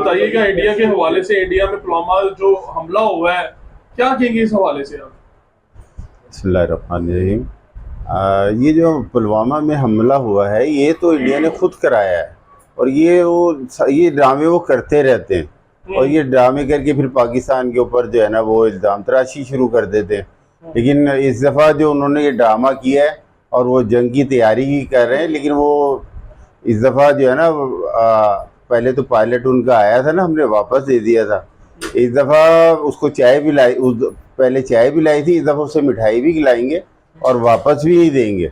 बताइएगा इंडिया के हवाले से, इंडिया में पुलवामा जो हमला हुआ है, क्या कहेंगे इस हवाले से आप? बिस्मिल्लाहिर्रहमानिर्रहीम। ये जो पुलवामा में हमला हुआ है ये तो इंडिया ने खुद कराया है, और ये ड्रामे वो करते रहते हैं, और ये ड्रामे करके फिर पाकिस्तान के ऊपर जो है ना वो इल्ज़ाम तराशी शुरू कर देते हैं। लेकिन इस दफ़ा जो उन्होंने ये ड्रामा किया है और वो जंग की तैयारी ही कर रहे हैं, लेकिन वो इस दफ़ा जो है ना पहले तो पायलट उनका आया था ना, हमने वापस दे दिया था। इस दफ़ा उसको चाय भी लाई, पहले चाय भी लाई थी, इस दफ़ा उसे मिठाई भी खिलाएंगे और वापस भी देंगे।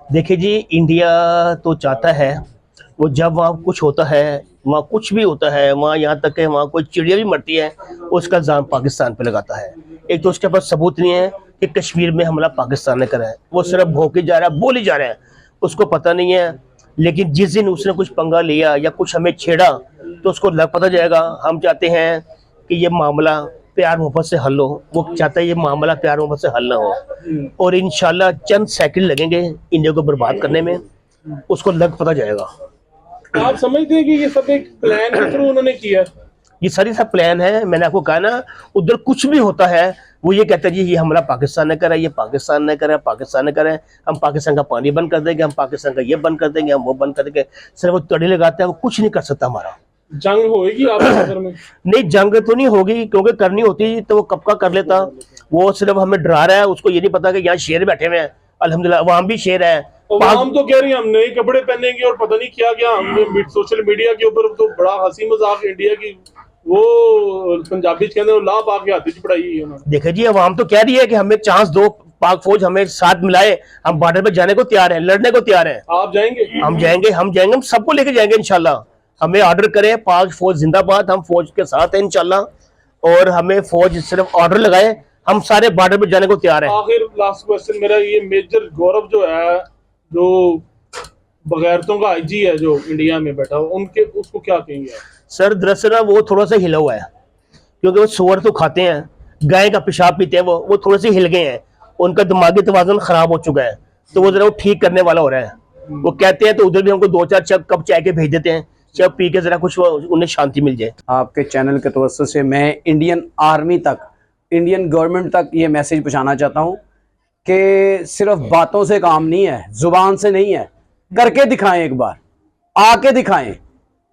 देखिए जी, इंडिया तो चाहता है वो जब वहाँ कुछ होता है, वहाँ कुछ भी होता है, वहाँ यहाँ तक कि वहाँ कोई चिड़िया भी मरती है उसका इल्ज़ाम पाकिस्तान पे लगाता है। एक तो उसके पास सबूत नहीं है कि कश्मीर में हमला पाकिस्तान ने करा है, वो सिर्फ भौंके जा रहा है, बोले जा रहे हैं, उसको पता नहीं है। लेकिन जिस दिन उसने कुछ पंगा लिया या कुछ हमें छेड़ा तो उसको लग पता जाएगा। हम चाहते हैं कि ये मामला प्यार मोहब्बत से हल हो, वो चाहता है ये मामला प्यार मोहब्बत से हल ना हो, और इंशाल्लाह चंद सेकंड लगेंगे इंडिया को बर्बाद करने में, उसको लग पता जाएगा। आप समझते हैं कि ये सब एक प्लान के थ्रू उन्होंने किया है? ये सारी सब प्लान है। मैंने आपको कहा ना, उधर कुछ भी होता है वो ये कहता है जी ये हमला पाकिस्तान ने करा, ये पाकिस्तान ने करा, पाकिस्तान ने करा, हम पाकिस्तान का पानी बंद कर देंगे, हम पाकिस्तान का ये बंद कर देंगे, हम वो बंद कर देंगे। सिर्फ वो तड़े लगाते हैं, वो कुछ नहीं कर सकता हमारा। जंग होएगी आपके नजर में? नहीं, जंग तो नहीं होगी, क्योंकि करनी होती तो वो कब का कर लेता। वो सिर्फ हमें डरा रहा है, उसको ये नहीं पता कि यहाँ शेर बैठे हुए हैं। अल्हम्दुलिल्लाह अवाम भी शेर है। हम तो कह रही हैं हम नए कपड़े पहनेंगे और पता नहीं क्या क्या, हमने सोशल मीडिया के ऊपर तो बड़ा हंसी मजाक इंडिया की वो पंजाबी कहते हैं ला पा के हाथी च पढ़ाई उन्होंने। देखिए जी, अवाम तो कह रही है कि हमें चांस दो, पाक फौज हमें साथ मिलाए, हम बॉर्डर पे जाने को तैयार हैं, लड़ने को तैयार हैं। आप जाएंगे? हम जाएंगे, हम सबको लेके जाएंगे इंशाल्लाह। हमें ऑर्डर करें, पाक फौज जिंदाबाद, हम फौज के साथ हैं इंशाल्लाह। और हमें फौज सिर्फ ऑर्डर लगाए, हम सारे बॉर्डर पे जाने को तैयार हैं। आखिर लास्ट क्वेश्चन मेरा, ये मेजर गौरव जो है, जो बगैरतों का आईजी है जो इंडिया में बैठा हुआ, उनके उसको क्या कहेंगे आप? सर दरअसल वो थोड़ा सा हिला हुआ है, क्योंकि वो सुअर तो खाते हैं, गाय का पेशाब पीते हैं, वो थोड़े से हिल गए हैं, उनका दिमागी तवाज़ुन खराब हो चुका है, तो वो जरा वो ठीक करने वाला हो रहा है। वो कहते हैं तो उधर भी हमको 2-4 कप चाय के भेज देते हैं, चाय पी के जरा कुछ उन्हें शांति मिल जाए। आपके चैनल के तवज्जुह से मैं इंडियन आर्मी तक, इंडियन गवर्नमेंट तक ये मैसेज पहुंचाना चाहता हूं कि सिर्फ बातों से काम नहीं है, जुबान से नहीं है, करके दिखाएं, एक बार आके दिखाएं,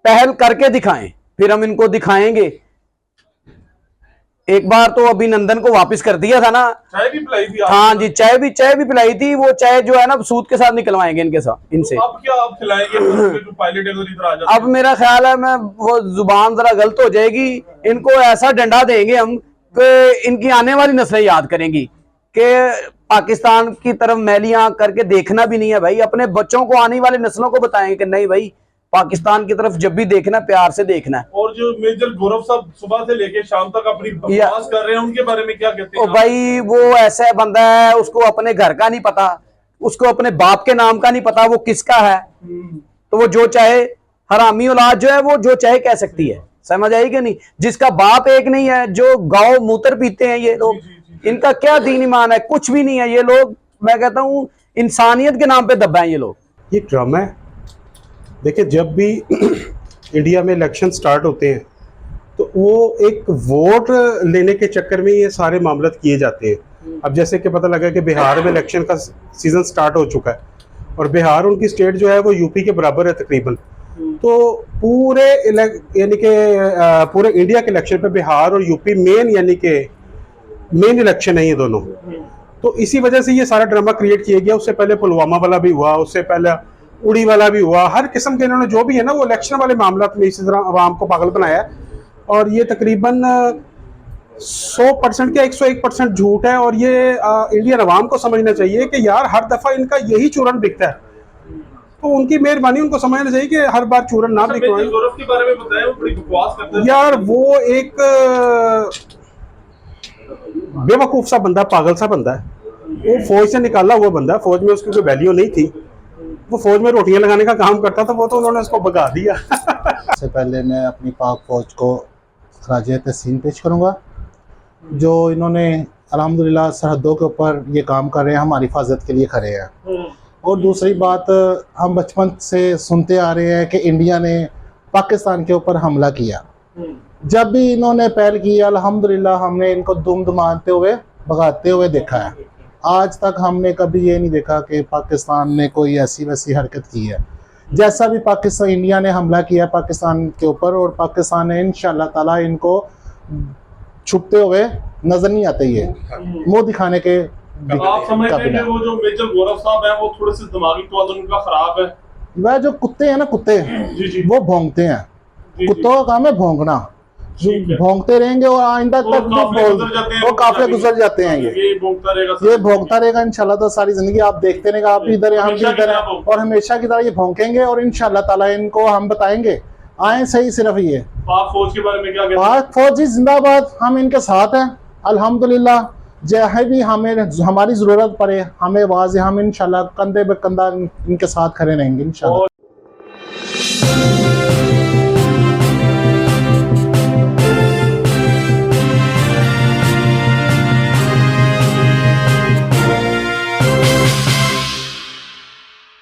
पहल करके दिखाएं, फिर हम इनको दिखाएंगे। एक बार तो अभिनंदन को वापस कर दिया था ना, चाय भी पिलाई थी? हाँ जी, चाय भी पिलाई थी। वो चाय जो है ना सूद के साथ निकलवाएंगे इनके साथ, इनसे। अब क्या आप खिलाएंगे जो पायलट इधर आ जाते? अब मेरा ख्याल है मैं वो जुबान जरा गलत हो जाएगी, इनको ऐसा डंडा देंगे हम कि इनकी आने वाली नस्लें याद करेंगी कि पाकिस्तान की तरफ मैलियां करके देखना भी नहीं है भाई। अपने बच्चों को, आने वाली नस्लों को बताएंगे कि नहीं भाई, पाकिस्तान की तरफ जब भी देखना प्यार से देखना है। और जो मेजर गौरव साहब सुबह से लेके शाम तक अपनी बकवास कर रहे हैं, उनके बारे में क्या कहते हैं? भाई वो ऐसा बंदा है, उसको अपने घर का नहीं पता, उसको अपने बाप के नाम का नहीं पता, वो किसका है। तो वो जो चाहे, हरामी औलाद जो है वो जो चाहे कह सकती है, समझ आई कि नहीं। जिसका बाप एक नहीं है, जो गाँव मूत्र पीते हैं ये लोग, इनका क्या दीन ईमान है? कुछ भी नहीं है ये लोग। मैं कहता हूँ इंसानियत के नाम पे दबा है ये लोग। ये ड्रामा है। देखिए, जब भी इंडिया में इलेक्शन स्टार्ट होते हैं तो वो एक वोट लेने के चक्कर में ये सारे मामले किए जाते हैं। अब जैसे कि पता लगा कि बिहार में इलेक्शन का सीज़न स्टार्ट हो चुका है, और बिहार उनकी स्टेट जो है वो यूपी के बराबर है तकरीबन। तो पूरे यानी कि पूरे इंडिया के इलेक्शन पे बिहार और यूपी मेन इलेक्शन है ये दोनों। तो इसी वजह से ये सारा ड्रामा क्रिएट किया गया। उससे पहले पुलवामा वाला भी हुआ, उससे पहले उड़ी वाला भी हुआ। हर किस्म के इन्होंने जो भी है ना वो इलेक्शन वाले मामला में इसी तरह आवाम को पागल बनाया है। और ये तकरीबन 100% क्या 101% झूठ है। और ये इंडियन अवाम को समझना चाहिए कि यार हर दफ़ा इनका यही चूरन बिकता है, तो उनकी मेहरबानी उनको समझना चाहिए कि हर बार चूरन ना बिकवाएं। गौरव के बारे में बताएं, वो बड़ी बकवास करते हैं यार। वो एक बेवकूफ़ सा बंदा, पागल सा बंदा है। वो फौज से निकाला हुआ बंदा, फौज में उसकी कोई वैल्यू नहीं थी, वो फौज में रोटियां लगाने का काम करता था, वो तो उन्होंने उसको भगा दिया। सबसे पहले मैं अपनी पाक फौज को खराज तहसीन पेश करूँगा, जो इन्होंने अल्हम्दुलिल्लाह सरहदों के ऊपर ये काम कर रहे हैं, हमारी हिफाजत के लिए खड़े हैं। और दूसरी बात, हम बचपन से सुनते आ रहे हैं कि इंडिया ने पाकिस्तान के ऊपर हमला किया, जब भी इन्होंने पहल की अल्हम्दुलिल्लाह हमने इनको दुम दुमाते हुए भगाते हुए देखा है। आज तक हमने कभी ये नहीं देखा कि पाकिस्तान ने कोई ऐसी वैसी हरकत की है। जैसा भी पाकिस्तान इंडिया ने हमला किया पाकिस्तान के ऊपर, और पाकिस्तान ने इंशाल्लाह ताला इनको छुपते हुए नजर नहीं आते, ये मुंह दिखाने के आप समझते हैं कि वो जो मेजर गौरव साहब हैं वो थोड़े से दिमागी तौर उनका खराब है? वह जो कुत्ते हैं ना, कुत्ते जी जी वो भौंकते हैं, जी, कुत्तों का काम है भौंकना, ठीक है। भौंकते रहेंगे और आइंदा वो तक काफिले गुजर जाते हैं, वो काफिले गुजर जाते हैं। ये भौंकता रहेगा, ये भौंकता रहेगा इंशाल्लाह तो सारी जिंदगी आप देखते रहेंगे, आप भी इधर हैं, हम भी हमेशा की इधर हैं, तरह भौंकते और हमेशा की तरह ये भौंकेंगे और इंशाल्लाह ताला इनको हम बताएंगे आए सही। सिर्फ ये पाक फौज के बारे में क्या कहते हैं? पाक फौजी जिंदाबाद, हम इनके साथ हैं अल्हम्दुलिल्लाह। चाहे भी हमें हमारी जरूरत पड़े हमें आवाज है, हम इंशाल्लाह कंधे पे कंधा इनके साथ खड़े रहेंगे इंशाल्लाह।